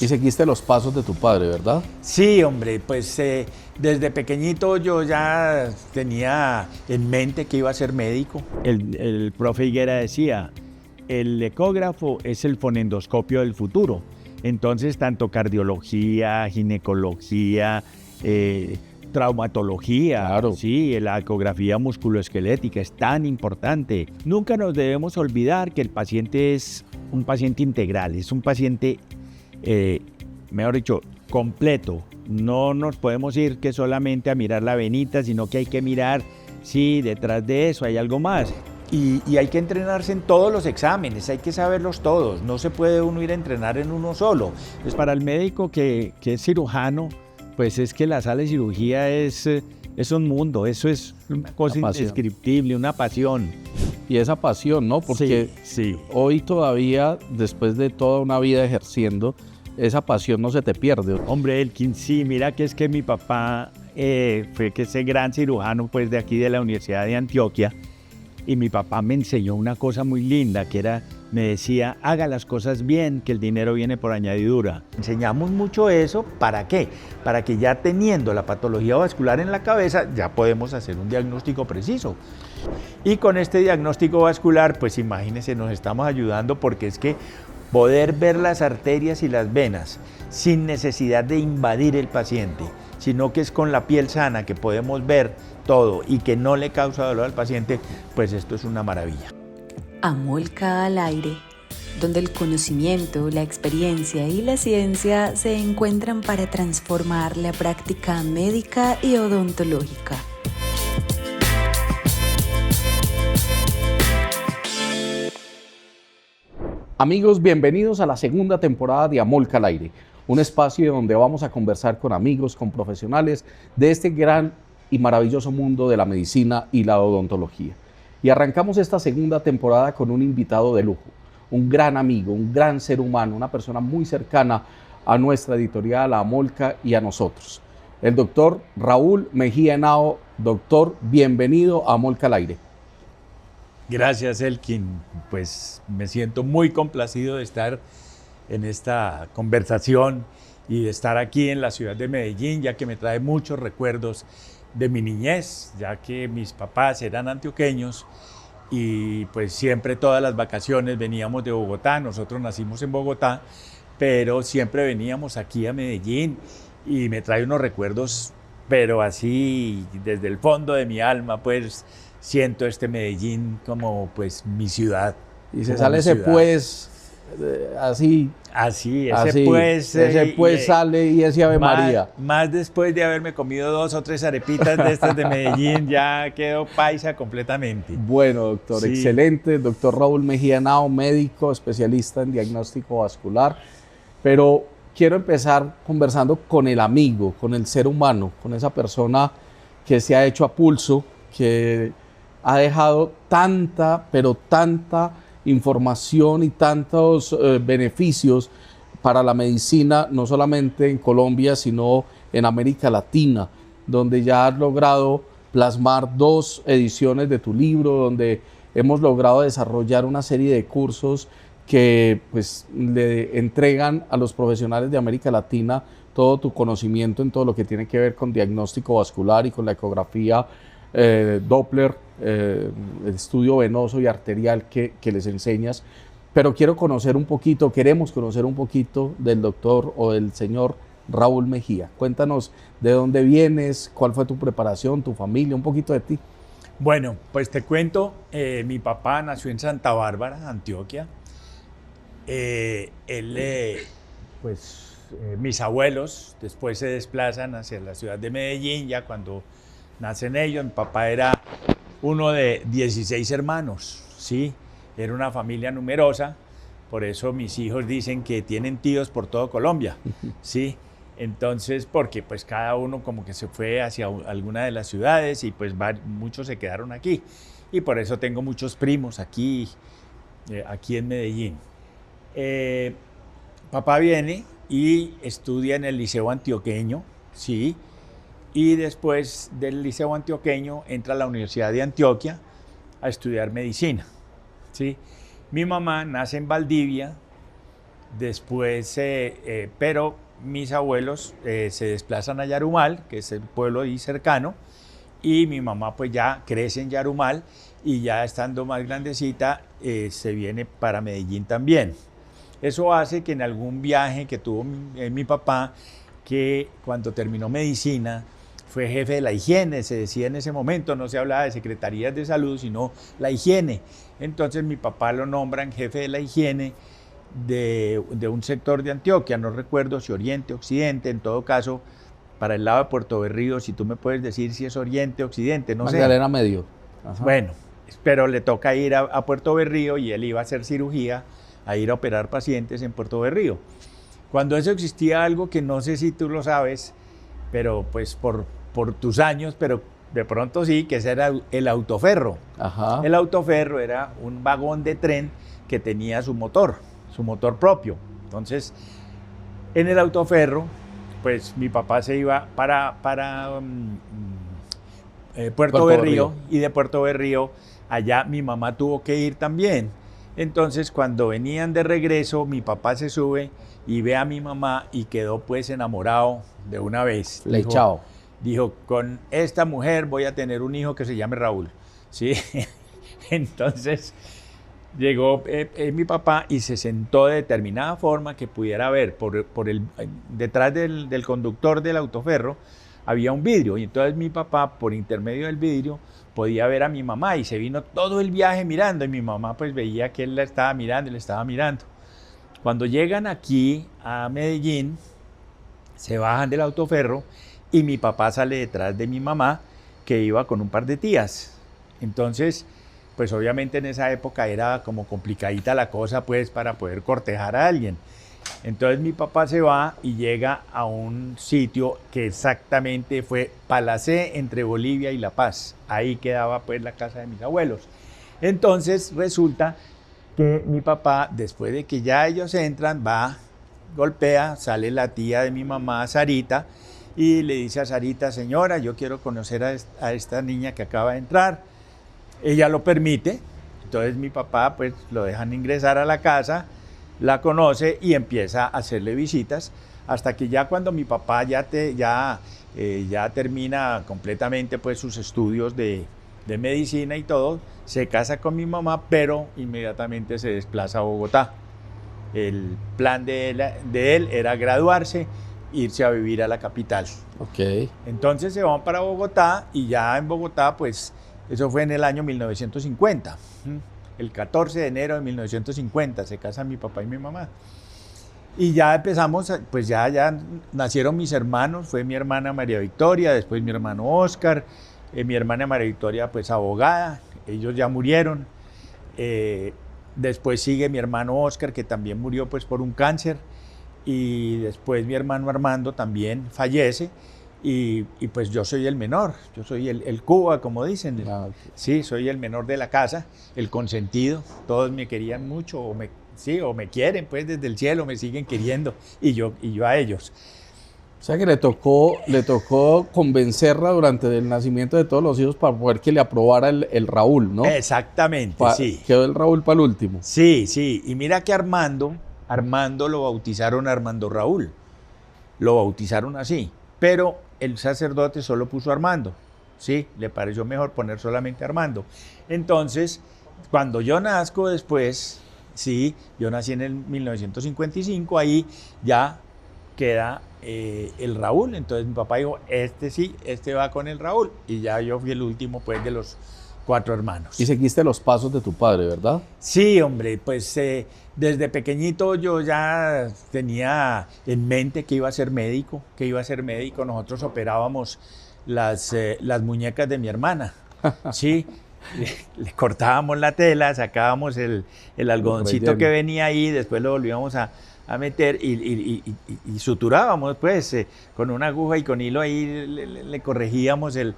Y seguiste los pasos de tu padre, ¿verdad? Sí, hombre, pues desde pequeñito yo ya tenía en mente que iba a ser médico. El profe Higuera decía, el ecógrafo es el fonendoscopio del futuro. Entonces, tanto cardiología, ginecología, traumatología, Claro. sí, la ecografía musculoesquelética es tan importante. Nunca nos debemos olvidar que el paciente es un paciente integral, es un paciente, mejor dicho, completo. No nos podemos ir que solamente a mirar la venita, sino que hay que mirar, sí, detrás de eso hay algo más. Y hay que entrenarse en todos los exámenes, hay que saberlos todos, no se puede uno ir a entrenar en uno solo. Es para el médico que es cirujano, pues es que la sala de cirugía es un mundo, eso es una cosa indescriptible, una pasión. Y esa pasión, ¿no? Porque sí. Hoy todavía, después de toda una vida ejerciendo, esa pasión no se te pierde. Hombre, Elkin, sí, mira que es que mi papá fue que ese gran cirujano pues de aquí de la Universidad de Antioquia, y mi papá me enseñó una cosa muy linda, que era, me decía, haga las cosas bien, que el dinero viene por añadidura. Enseñamos mucho eso, ¿para qué? Para que ya teniendo la patología vascular en la cabeza, ya podemos hacer un diagnóstico preciso. Y con este diagnóstico vascular, pues imagínense, nos estamos ayudando porque es que poder ver las arterias y las venas sin necesidad de invadir el paciente, sino que es con la piel sana que podemos ver todo y que no le causa dolor al paciente, pues esto es una maravilla. Amolca al aire, donde el conocimiento, la experiencia y la ciencia se encuentran para transformar la práctica médica y odontológica. Amigos, bienvenidos a la segunda temporada de Amolca al Aire, un espacio donde vamos a conversar con amigos, con profesionales de este gran y maravilloso mundo de la medicina y la odontología. Y arrancamos esta segunda temporada con un invitado de lujo, un gran amigo, un gran ser humano, una persona muy cercana a nuestra editorial, a Amolca y a nosotros. El doctor Raúl Mejía Henao. Doctor, bienvenido a Amolca al Aire. Gracias, Elkin. Pues me siento muy complacido de estar en esta conversación y de estar aquí en la ciudad de Medellín, ya que me trae muchos recuerdos de mi niñez, ya que mis papás eran antioqueños y pues siempre todas las vacaciones veníamos de Bogotá. Nosotros nacimos en Bogotá, pero siempre veníamos aquí a Medellín y me trae unos recuerdos, pero así desde el fondo de mi alma, pues siento este Medellín como pues mi ciudad. Y se sale ese pues así. Así, pues. Ese pues sale y ese Ave María. Más después de haberme comido 2 o 3 arepitas de estas de Medellín, ya quedo paisa completamente. Bueno, doctor, sí. Excelente. Doctor Raúl Mejía Henao, médico, especialista en diagnóstico vascular. Pero quiero empezar conversando con el amigo, con el ser humano, con esa persona que se ha hecho a pulso, que ha dejado tanta, pero tanta información y tantos beneficios para la medicina, no solamente en Colombia, sino en América Latina, donde ya has logrado plasmar 2 ediciones de tu libro, donde hemos logrado desarrollar una serie de cursos que pues le entregan a los profesionales de América Latina todo tu conocimiento en todo lo que tiene que ver con diagnóstico vascular y con la ecografía Doppler, el estudio venoso y arterial que les enseñas. Pero queremos conocer un poquito del doctor o del señor Raúl Mejía. Cuéntanos de dónde vienes, cuál fue tu preparación, tu familia, un poquito de ti. Bueno, pues te cuento, mi papá nació en Santa Bárbara, Antioquia. Mis abuelos después se desplazan hacia la ciudad de Medellín, ya cuando nacen ellos. Mi papá era uno de 16 hermanos, ¿sí? Era una familia numerosa, por eso mis hijos dicen que tienen tíos por todo Colombia, ¿sí? Entonces, porque pues cada uno como que se fue hacia alguna de las ciudades y pues muchos se quedaron aquí. Y por eso tengo muchos primos aquí en Medellín. Papá viene y estudia en el Liceo Antioqueño, ¿sí? Y después del Liceo Antioqueño entra a la Universidad de Antioquia a estudiar medicina, ¿sí? Mi mamá nace en Valdivia, Después, pero mis abuelos se desplazan a Yarumal, que es el pueblo ahí cercano, y mi mamá pues ya crece en Yarumal y ya estando más grandecita se viene para Medellín también. Eso hace que en algún viaje que tuvo mi papá, que cuando terminó medicina fue jefe de la higiene, se decía en ese momento, no se hablaba de secretarías de salud, sino la higiene. Entonces mi papá lo nombran jefe de la higiene de un sector de Antioquia, no recuerdo si Oriente, Occidente, en todo caso, para el lado de Puerto Berrío, si tú me puedes decir si es Oriente, Occidente, no sé. Magdalena Medio. Ajá. Bueno, pero le toca ir a Puerto Berrío y él iba a hacer cirugía, a ir a operar pacientes en Puerto Berrío. Cuando eso existía algo que no sé si tú lo sabes, pero pues por tus años, pero de pronto sí, que ese era el autoferro. Ajá. El autoferro era un vagón de tren que tenía su motor propio. Entonces, en el autoferro, pues mi papá se iba para Puerto Berrío, y de Puerto Berrío allá mi mamá tuvo que ir también. Entonces, cuando venían de regreso, mi papá se sube y ve a mi mamá y quedó pues enamorado de una vez. Flechado. Dijo, con esta mujer voy a tener un hijo que se llame Raúl. ¿Sí? Entonces llegó mi papá y se sentó de determinada forma que pudiera ver detrás del conductor del autoferro había un vidrio, y entonces mi papá por intermedio del vidrio podía ver a mi mamá y se vino todo el viaje mirando, y mi mamá pues veía que él la estaba mirando y le estaba mirando. Cuando llegan aquí a Medellín, se bajan del autoferro y mi papá sale detrás de mi mamá, que iba con un par de tías. Entonces, pues obviamente en esa época era como complicadita la cosa pues para poder cortejar a alguien. Entonces mi papá se va y llega a un sitio que exactamente fue Palacé, entre Bolivia y La Paz. Ahí quedaba pues la casa de mis abuelos. Entonces resulta que mi papá, después de que ya ellos entran, va, golpea, sale la tía de mi mamá, Sarita, y le dice a Sarita, señora, yo quiero conocer a esta niña que acaba de entrar. Ella lo permite, entonces mi papá pues lo dejan ingresar a la casa, la conoce y empieza a hacerle visitas, hasta que ya cuando mi papá ya termina completamente pues sus estudios de medicina y todo, se casa con mi mamá, pero inmediatamente se desplaza a Bogotá. El plan de él era graduarse, irse a vivir a la capital. Ok. Entonces se van para Bogotá, y ya en Bogotá pues eso fue en el año 1950. El 14 de enero de 1950 se casan mi papá y mi mamá. Y ya empezamos, pues ya nacieron mis hermanos, fue mi hermana María Victoria, después mi hermano Oscar, mi hermana María Victoria pues abogada, ellos ya murieron. Después sigue mi hermano Oscar, que también murió pues por un cáncer, y después mi hermano Armando también fallece. Y pues yo soy el menor, yo soy el Cuba, como dicen. Okay. Sí, soy el menor de la casa, el consentido. Todos me querían mucho, o me quieren, pues desde el cielo me siguen queriendo, y yo a ellos. O sea que le tocó convencerla durante el nacimiento de todos los hijos para poder que le aprobara el Raúl, ¿no? Exactamente, sí. Quedó el Raúl para el último. Sí, sí. Y mira que Armando lo bautizaron Armando Raúl. Lo bautizaron así. Pero el sacerdote solo puso Armando, ¿sí? Le pareció mejor poner solamente Armando. Entonces, cuando yo nazco después, sí, yo nací en el 1955, ahí ya queda el Raúl. Entonces mi papá dijo, este va con el Raúl. Y ya yo fui el último, pues, de los 4 hermanos. Y seguiste los pasos de tu padre, ¿verdad? Sí, hombre, pues desde pequeñito yo ya tenía en mente que iba a ser médico, Nosotros operábamos las muñecas de mi hermana, ¿sí? Le cortábamos la tela, sacábamos el algodoncito que venía ahí, después lo volvíamos a meter y suturábamos, pues, con una aguja y con hilo ahí le corregíamos el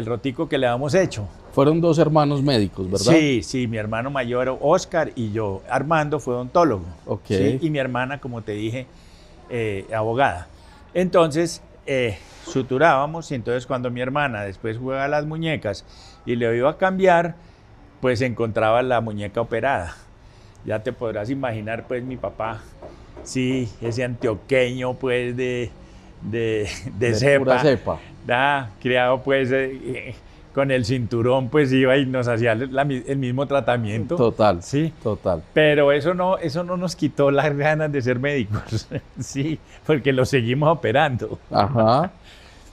rotico que le habíamos hecho. Fueron 2 hermanos médicos, ¿verdad? Sí, mi hermano mayor Oscar y yo. Armando fue odontólogo. Ok. ¿Sí? Y mi hermana, como te dije, abogada. Entonces, suturábamos, y entonces cuando mi hermana después juega las muñecas y le iba a cambiar, pues encontraba la muñeca operada. Ya te podrás imaginar, pues, mi papá Sí, ese antioqueño pues de De cepa, pura cepa. criado pues con el cinturón, pues iba y nos hacía el mismo tratamiento. Total, Sí, total. pero eso no nos quitó las ganas de ser médicos, sí, porque lo seguimos operando. Ajá.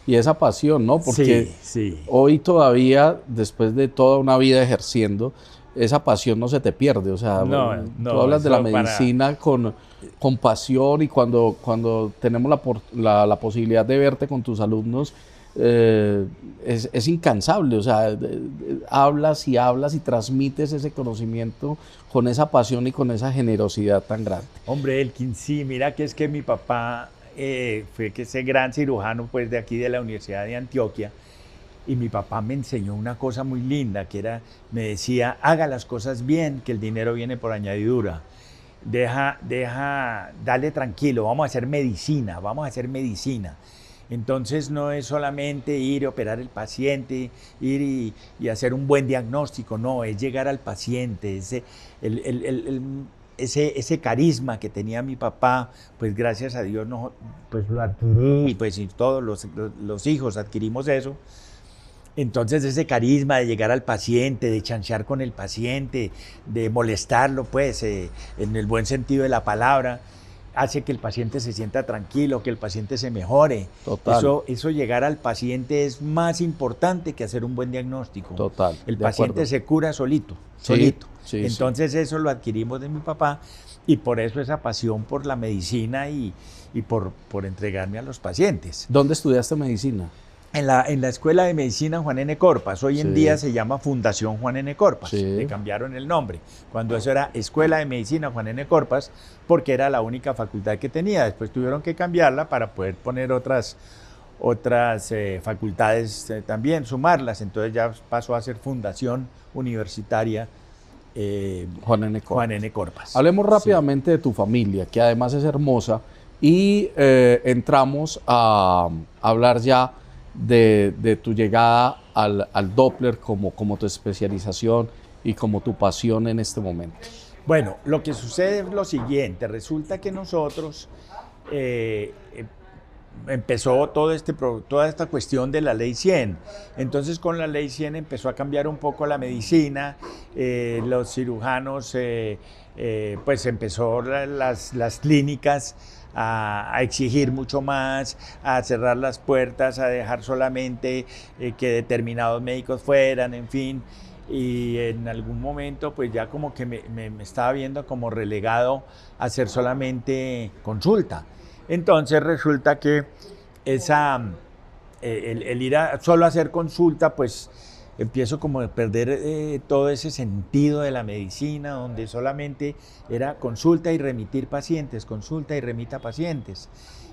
Y esa pasión, ¿no? Porque Sí, sí. hoy todavía, después de toda una vida ejerciendo, esa pasión no se te pierde. O sea, No, tú no, hablas de la eso medicina con pasión y cuando tenemos la posibilidad de verte con tus alumnos, es incansable. O sea, hablas y transmites ese conocimiento con esa pasión y con esa generosidad tan grande. Hombre, Elkin, sí, mira que es que mi papá fue que ese gran cirujano pues de aquí de la Universidad de Antioquia, y mi papá me enseñó una cosa muy linda, que era, me decía, haga las cosas bien, que el dinero viene por añadidura. Dale tranquilo, vamos a hacer medicina, vamos a hacer medicina. Entonces no es solamente ir a operar el paciente, ir y hacer un buen diagnóstico, no, es llegar al paciente, ese carisma que tenía mi papá, pues gracias a Dios no, pues lo adquirí, pues y todos los hijos adquirimos eso. Entonces ese carisma de llegar al paciente, de chancear con el paciente, de molestarlo, pues, en el buen sentido de la palabra, hace que el paciente se sienta tranquilo, que el paciente se mejore. Total. Eso llegar al paciente es más importante que hacer un buen diagnóstico. Total. El de paciente acuerdo. se cura solito. Sí, sí, Entonces eso lo adquirimos de mi papá y por eso esa pasión por la medicina y por entregarme a los pacientes. ¿Dónde estudiaste medicina? En la Escuela de Medicina Juan N. Corpas, hoy en Sí. día se llama Fundación Juan N. Corpas, Sí. le cambiaron el nombre, cuando eso era Escuela de Medicina Juan N. Corpas, porque era la única facultad que tenía, después tuvieron que cambiarla para poder poner otras facultades también, sumarlas, entonces ya pasó a ser Fundación Universitaria Juan N. Corpas. Juan N. Corpas. Hablemos rápidamente de tu familia, que además es hermosa, y entramos a hablar ya de tu llegada al Doppler como tu especialización y como tu pasión en este momento. Bueno, lo que sucede es lo siguiente, resulta que nosotros empezó toda esta cuestión de la Ley 100. Entonces con la Ley 100 empezó a cambiar un poco la medicina, los cirujanos, pues empezó las clínicas a exigir mucho más, a cerrar las puertas, a dejar solamente que determinados médicos fueran, en fin. Y en algún momento pues ya como que me estaba viendo como relegado a hacer solamente consulta. Entonces resulta que el ir solo a hacer consulta, pues empiezo como a perder todo ese sentido de la medicina, donde solamente era consulta y remitir pacientes, consulta y remita pacientes.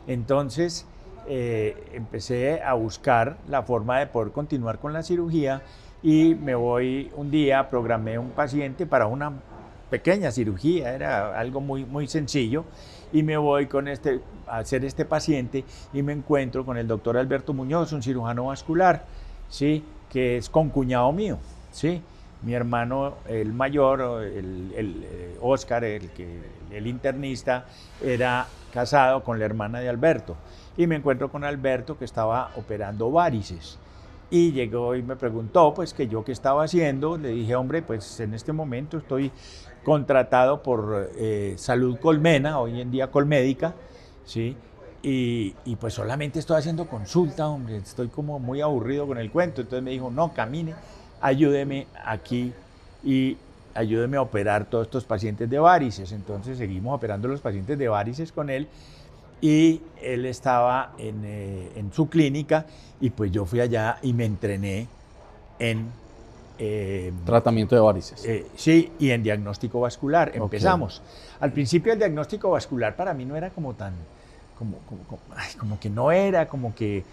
Entonces empecé a buscar la forma de poder continuar con la cirugía y me voy un día, programé un paciente para una pequeña cirugía, era algo muy, muy sencillo, y me voy a hacer este paciente y me encuentro con el doctor Alberto Muñoz, un cirujano vascular, ¿sí? Que es concuñado mío, ¿sí? Mi hermano, el mayor, Oscar, el internista, era casado con la hermana de Alberto, y me encuentro con Alberto que estaba operando varices. Y llegó y me preguntó, pues, que yo qué estaba haciendo. Le dije, hombre, pues en este momento estoy contratado por Salud Colmena, hoy en día Colmédica, ¿sí? Y pues solamente estoy haciendo consulta, hombre, estoy como muy aburrido con el cuento. Entonces me dijo, no, camine, ayúdeme aquí y ayúdeme a operar todos estos pacientes de varices. Entonces seguimos operando los pacientes de varices con él. Y él estaba en su clínica y pues yo fui allá y me entrené en tratamiento de varices. Sí, y en diagnóstico vascular. Empezamos. Al principio el diagnóstico vascular para mí no era como tan, como que no era, como que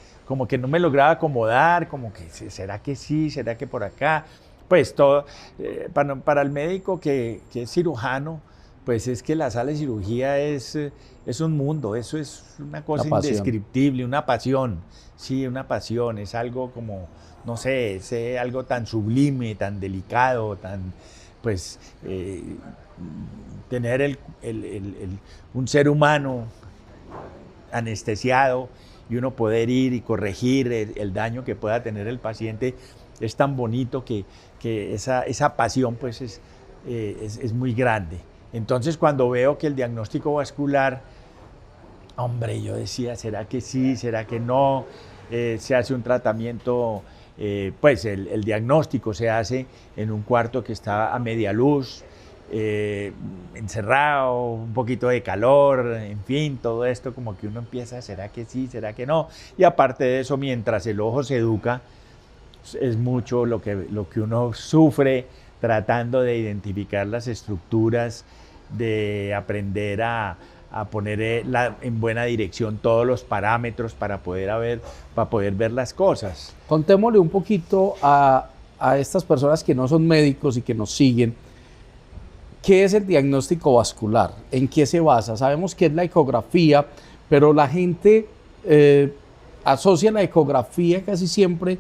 no me lograba acomodar, como que será que sí, será que por acá. Pues todo, para el médico que es cirujano, pues es que la sala de cirugía es un mundo, eso es una cosa indescriptible, una pasión, sí, una pasión, es algo como, no sé, es algo tan sublime, tan delicado, pues tener un ser humano anestesiado y uno poder ir y corregir el daño que pueda tener el paciente es tan bonito que esa pasión pues es muy grande. Entonces cuando veo que el diagnóstico vascular, hombre, yo decía, ¿será que sí? ¿Será que no? Se hace un tratamiento, pues el diagnóstico se hace en un cuarto que está a media luz, encerrado, un poquito de calor, en fin, todo esto como que uno empieza, ¿será que sí? ¿Será que no? Y aparte de eso, mientras el ojo se educa, es mucho lo que uno sufre tratando de identificar las estructuras, de aprender a poner en buena dirección todos los parámetros para poder ver las cosas. Contémosle un poquito a estas personas que no son médicos y que nos siguen. ¿Qué es el diagnóstico vascular? ¿En qué se basa? Sabemos que es la ecografía, pero la gente asocia la ecografía casi siempre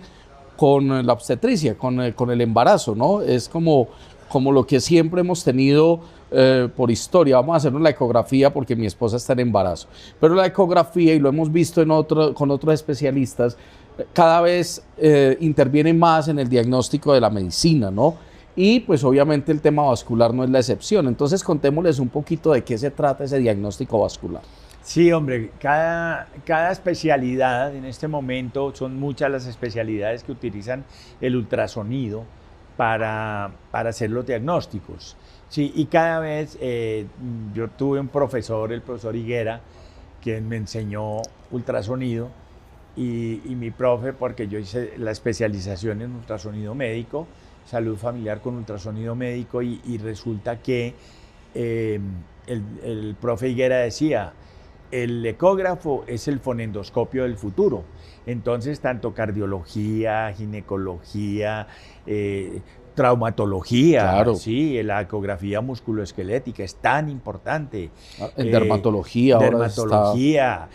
con la obstetricia, con el embarazo, ¿no? Es como lo que siempre hemos tenido por historia. Vamos a hacernos la ecografía porque mi esposa está en embarazo. Pero la ecografía, y lo hemos visto con otros especialistas, cada vez interviene más en el diagnóstico de la medicina, ¿no? Y pues obviamente el tema vascular no es la excepción. Entonces contémosles un poquito de qué se trata ese diagnóstico vascular. Sí, hombre, cada especialidad en este momento, son muchas las especialidades que utilizan el ultrasonido para hacer los diagnósticos. Sí, y cada vez yo tuve un profesor, el profesor Higuera, quien me enseñó ultrasonido, y mi profe, porque yo hice la especialización en ultrasonido médico, salud familiar con ultrasonido médico, y resulta que el profe Higuera decía, el ecógrafo es el fonendoscopio del futuro. Entonces, tanto cardiología, ginecología, traumatología, claro. Sí, la ecografía musculoesquelética es tan importante. En dermatología, dermatología,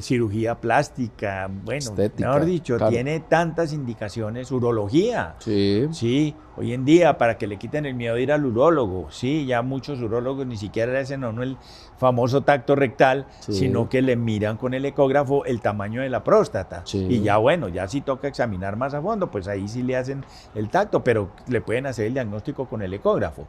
cirugía plástica, bueno, estética, mejor dicho, claro. Tiene tantas indicaciones, urología. Sí. Sí, hoy en día para que le quiten el miedo de ir al urólogo, sí, ya muchos urólogos ni siquiera le hacen a uno el famoso tacto rectal, sí, sino que le miran con el ecógrafo el tamaño de la próstata. Sí. Y ya bueno, ya si toca examinar más a fondo, pues ahí sí le hacen el tacto, pero le pueden hacer el diagnóstico con el ecógrafo.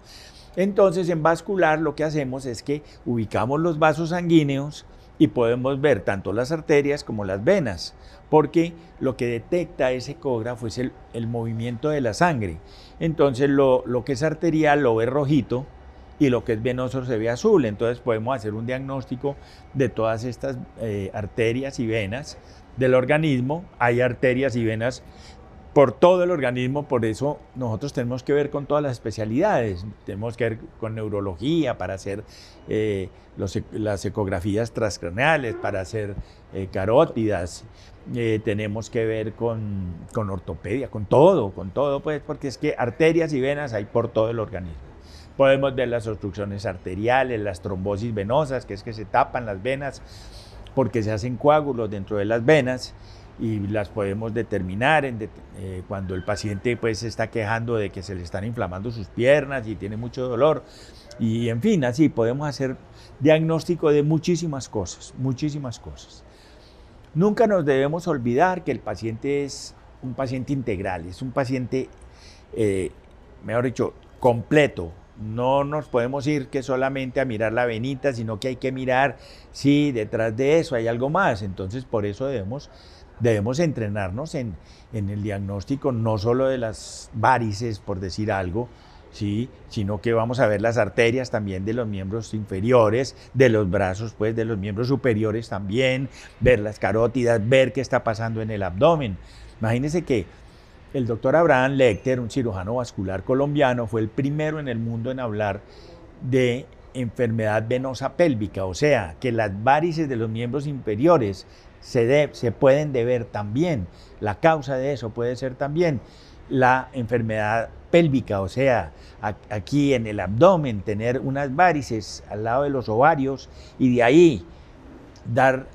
Entonces en vascular lo que hacemos es que ubicamos los vasos sanguíneos y podemos ver tanto las arterias como las venas, porque lo que detecta ese ecógrafo es el movimiento de la sangre. Entonces lo que es arterial lo ve rojito y lo que es venoso se ve azul. Entonces podemos hacer un diagnóstico de todas estas arterias y venas del organismo. Hay arterias y venas por todo el organismo, por eso nosotros tenemos que ver con todas las especialidades. Tenemos que ver con neurología para hacer las ecografías transcraneales, para hacer carótidas. Tenemos que ver con ortopedia, con todo, pues, porque es que arterias y venas hay por todo el organismo. Podemos ver las obstrucciones arteriales, las trombosis venosas, que es que se tapan las venas porque se hacen coágulos dentro de las venas, y las podemos determinar cuando el paciente pues se está quejando de que se le están inflamando sus piernas y tiene mucho dolor, y en fin, así podemos hacer diagnóstico de muchísimas cosas. Nunca nos debemos olvidar que el paciente es un paciente integral, es un paciente, mejor dicho, completo. No nos podemos ir que solamente a mirar la venita, sino que hay que mirar si detrás de eso hay algo más. Entonces por eso debemos entrenarnos en el diagnóstico, no solo de las varices, por decir algo, ¿sí? Sino que vamos a ver las arterias también de los miembros inferiores, de los brazos, pues, de los miembros superiores también, ver las carótidas, ver qué está pasando en el abdomen. Imagínense que el doctor Abraham Lecter, un cirujano vascular colombiano, fue el primero en el mundo en hablar de enfermedad venosa pélvica, o sea, que las varices de los miembros inferiores se pueden deber también, la causa de eso puede ser también la enfermedad pélvica, o sea, aquí en el abdomen tener unas varices al lado de los ovarios y de ahí dar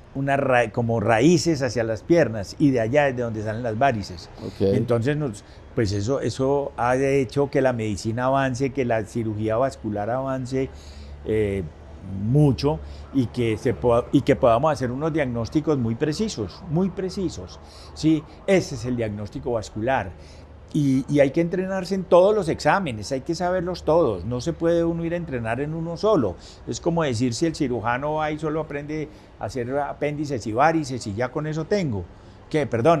como raíces hacia las piernas y de allá es de donde salen las varices. Okay. Entonces, pues eso ha hecho que la medicina avance, que la cirugía vascular avance mucho y que podamos hacer unos diagnósticos muy precisos, muy precisos. ¿Sí? Ese es el diagnóstico vascular. Y hay que entrenarse en todos los exámenes, hay que saberlos todos, no se puede uno ir a entrenar en uno solo. Es como decir si el cirujano va y solo aprende a hacer apéndices y varices y ya con eso tengo.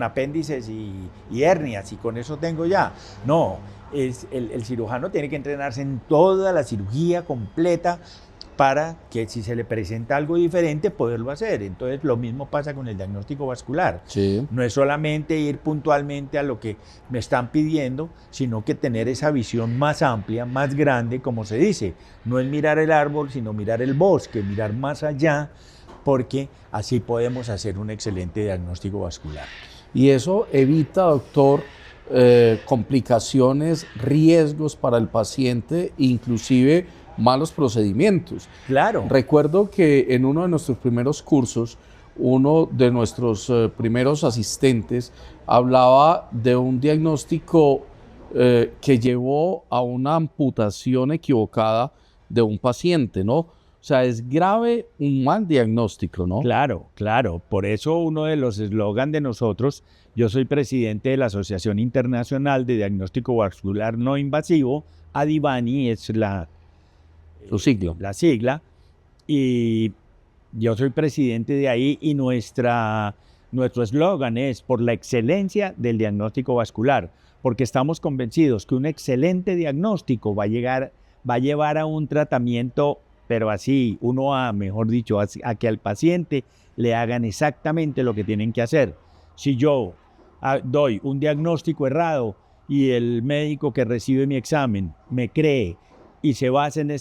Apéndices y hernias y con eso tengo ya. No, el cirujano tiene que entrenarse en toda la cirugía completa para que si se le presenta algo diferente poderlo hacer. Entonces lo mismo pasa con el diagnóstico vascular. Sí. No es solamente ir puntualmente a lo que me están pidiendo, sino que tener esa visión más amplia, más grande, como se dice. No es mirar el árbol, sino mirar el bosque, mirar más allá, porque así podemos hacer un excelente diagnóstico vascular. Y eso evita, doctor, complicaciones, riesgos para el paciente, inclusive malos procedimientos. Claro. Recuerdo que en uno de nuestros primeros cursos, uno de nuestros primeros asistentes hablaba de un diagnóstico que llevó a una amputación equivocada de un paciente, ¿no? O sea, es grave un mal diagnóstico, ¿no? Claro, claro. Por eso uno de los eslogans de nosotros, yo soy presidente de la Asociación Internacional de Diagnóstico Vascular No Invasivo, ADIVANI es Su siglo. La sigla, y yo soy presidente de ahí y nuestro eslogan es por la excelencia del diagnóstico vascular, porque estamos convencidos que un excelente diagnóstico va a llevar a un tratamiento, pero así, mejor dicho, a que al paciente le hagan exactamente lo que tienen que hacer. Si yo doy un diagnóstico errado y el médico que recibe mi examen me cree y se basa en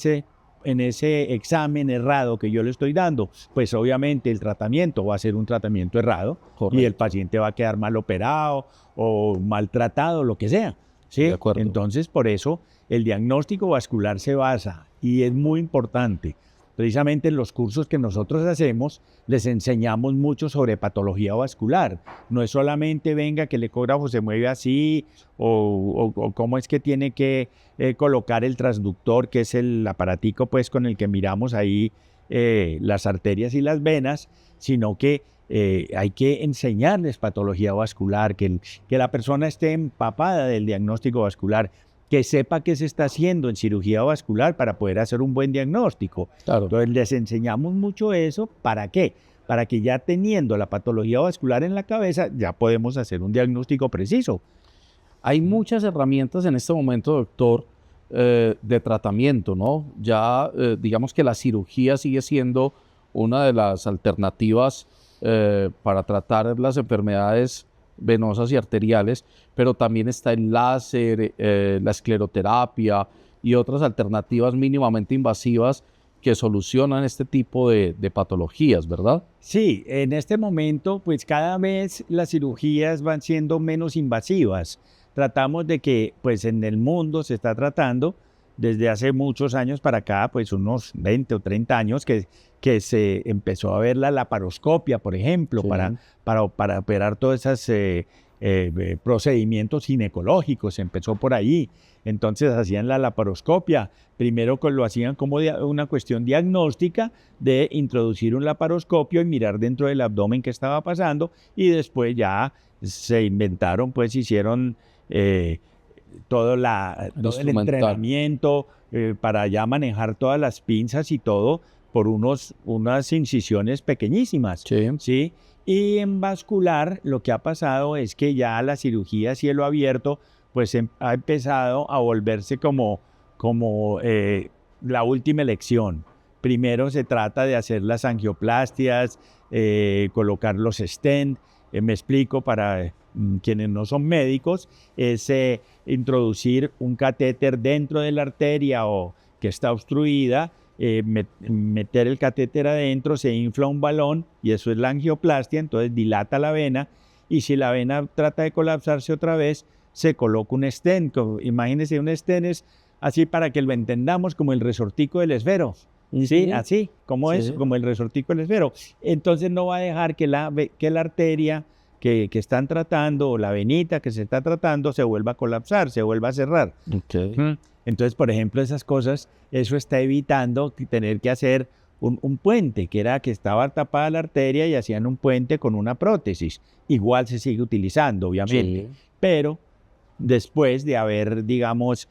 ese examen errado que yo le estoy dando, pues obviamente el tratamiento va a ser un tratamiento errado. Correcto. Y el paciente va a quedar mal operado o maltratado, lo que sea. ¿Sí? De acuerdo. Entonces, por eso el diagnóstico vascular se basa, y es muy importante, precisamente en los cursos que nosotros hacemos, les enseñamos mucho sobre patología vascular. No es solamente venga que el ecógrafo se mueve así o cómo es que tiene que colocar el transductor, que es el aparatico pues, con el que miramos ahí las arterias y las venas, sino que hay que enseñarles patología vascular, que la persona esté empapada del diagnóstico vascular, que sepa qué se está haciendo en cirugía vascular para poder hacer un buen diagnóstico. Claro. Entonces les enseñamos mucho eso. ¿Para qué? Para que ya teniendo la patología vascular en la cabeza, ya podemos hacer un diagnóstico preciso. Hay muchas herramientas en este momento, doctor, de tratamiento, ¿no? Ya digamos que la cirugía sigue siendo una de las alternativas para tratar las enfermedades venosas y arteriales, pero también está el láser, la escleroterapia y otras alternativas mínimamente invasivas que solucionan este tipo de patologías, ¿verdad? Sí, en este momento, pues cada vez las cirugías van siendo menos invasivas. Tratamos de que, pues en el mundo se está tratando desde hace muchos años para acá, pues unos 20 o 30 años que se empezó a ver la laparoscopia, por ejemplo, sí, para operar todos esos procedimientos ginecológicos. Empezó por ahí. Entonces hacían la laparoscopia. Primero lo hacían como una cuestión diagnóstica de introducir un laparoscopio y mirar dentro del abdomen qué estaba pasando, y después ya se inventaron, pues hicieron todo el entrenamiento para ya manejar todas las pinzas y todo por unas incisiones pequeñísimas. Sí. ¿Sí? Y en vascular lo que ha pasado es que ya la cirugía a cielo abierto pues ha empezado a volverse como la última elección. Primero se trata de hacer las angioplastias, colocar los stent. Me explico para quienes no son médicos, es introducir un catéter dentro de la arteria o que está obstruida, meter el catéter adentro, se infla un balón y eso es la angioplastia, entonces dilata la vena, y si la vena trata de colapsarse otra vez, se coloca un stent. Imagínense, un stent es así, para que lo entendamos, como el resortico del esfero. Sí, así, como Sí. es, como el resortico del esfero. Entonces no va a dejar que la arteria que están tratando o la venita que se está tratando se vuelva a colapsar, se vuelva a cerrar. Ok. Entonces, por ejemplo, esas cosas, eso está evitando tener que hacer un puente, que era que estaba tapada la arteria y hacían un puente con una prótesis. Igual se sigue utilizando, obviamente, Sí. pero después de haber, digamos,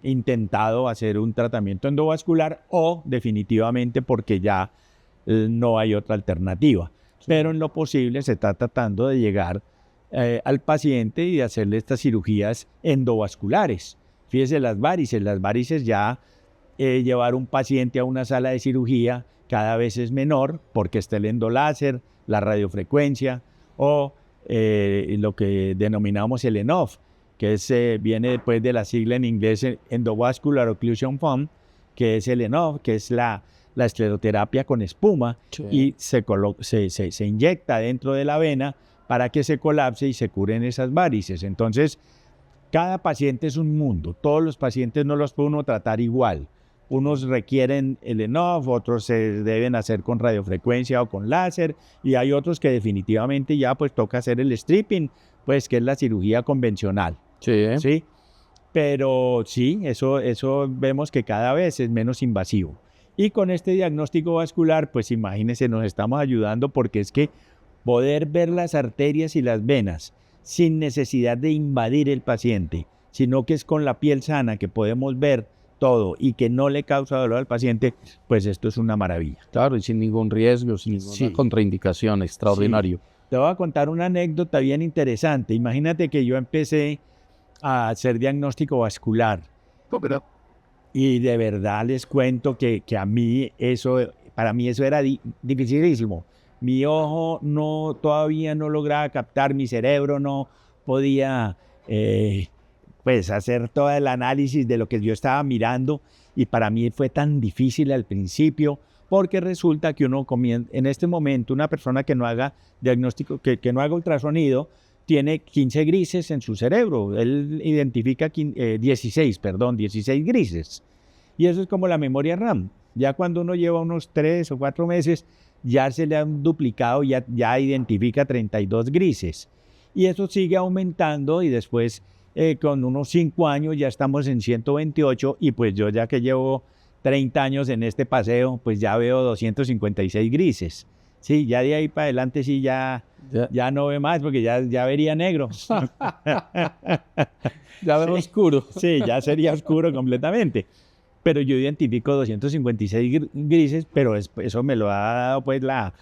intentado hacer un tratamiento endovascular o definitivamente porque ya no hay otra alternativa. Pero en lo posible se está tratando de llegar al paciente y de hacerle estas cirugías endovasculares. Fíjese las varices ya llevar un paciente a una sala de cirugía cada vez es menor porque está el endoláser, la radiofrecuencia o lo que denominamos el ENOF, que viene después de la sigla en inglés Endovascular Occlusion Foam, que es el ENOF, que es la escleroterapia con espuma, Sí. y se inyecta dentro de la vena para que se colapse y se curen esas varices. Entonces, cada paciente es un mundo. Todos los pacientes no los puede uno tratar igual. Unos requieren el ENOF, otros se deben hacer con radiofrecuencia o con láser, y hay otros que definitivamente ya pues toca hacer el stripping, pues que es la cirugía convencional. Sí. ¿Sí? Pero sí, eso vemos que cada vez es menos invasivo. Y con este diagnóstico vascular, pues imagínense, nos estamos ayudando porque es que poder ver las arterias y las venas sin necesidad de invadir el paciente, sino que es con la piel sana que podemos ver todo y que no le causa dolor al paciente, pues esto es una maravilla. Claro, y sin ningún riesgo, sin ninguna Sí. contraindicación, extraordinario. Te voy a contar una anécdota bien interesante. Imagínate que yo empecé a hacer diagnóstico vascular y de verdad les cuento que a mí para mí eso era dificilísimo. Mi ojo todavía no lograba captar, mi cerebro no podía pues hacer todo el análisis de lo que yo estaba mirando, y para mí fue tan difícil al principio porque resulta que uno comienza, en este momento una persona que no haga diagnóstico, que no haga ultrasonido, tiene 15 grises en su cerebro. Él identifica 16 grises. Y eso es como la memoria RAM. Ya cuando uno lleva unos 3 o 4 meses, ya se le han duplicado, ya identifica 32 grises. Y eso sigue aumentando y después con unos 5 años ya estamos en 128, y pues yo ya que llevo 30 años en este paseo, pues ya veo 256 grises. Sí, ya de ahí para adelante sí ya no ve más porque ya vería negro. Ya veo oscuro. Sí, ya sería oscuro completamente. Pero yo identifico 256 grises, pero eso me lo ha dado pues la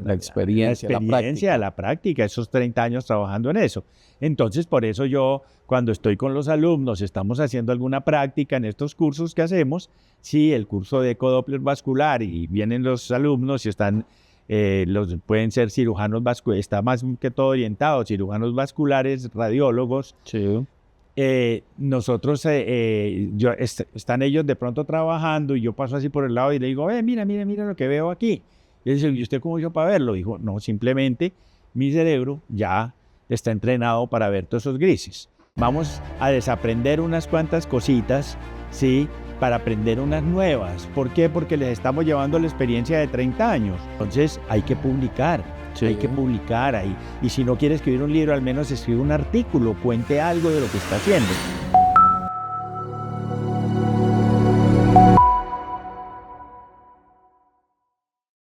experiencia, la práctica, esos 30 años trabajando en eso. Entonces, por eso yo, cuando estoy con los alumnos, estamos haciendo alguna práctica en estos cursos que hacemos, sí, el curso de ecodoppler vascular, y vienen los alumnos y están, pueden ser cirujanos vasculares, está más que todo orientado, cirujanos vasculares, radiólogos. Sí. Nosotros, están ellos de pronto trabajando y yo paso así por el lado y le digo, mira lo que veo aquí. Y él dice, ¿y usted cómo hizo para verlo? Dijo, no, simplemente mi cerebro ya está entrenado para ver todos esos grises. Vamos a desaprender unas cuantas cositas, ¿sí?, para aprender unas nuevas. ¿Por qué? Porque les estamos llevando la experiencia de 30 años. Entonces hay que publicar. Sí. Hay que publicar ahí. Y si no quiere escribir un libro, al menos escribe un artículo, cuente algo de lo que está haciendo.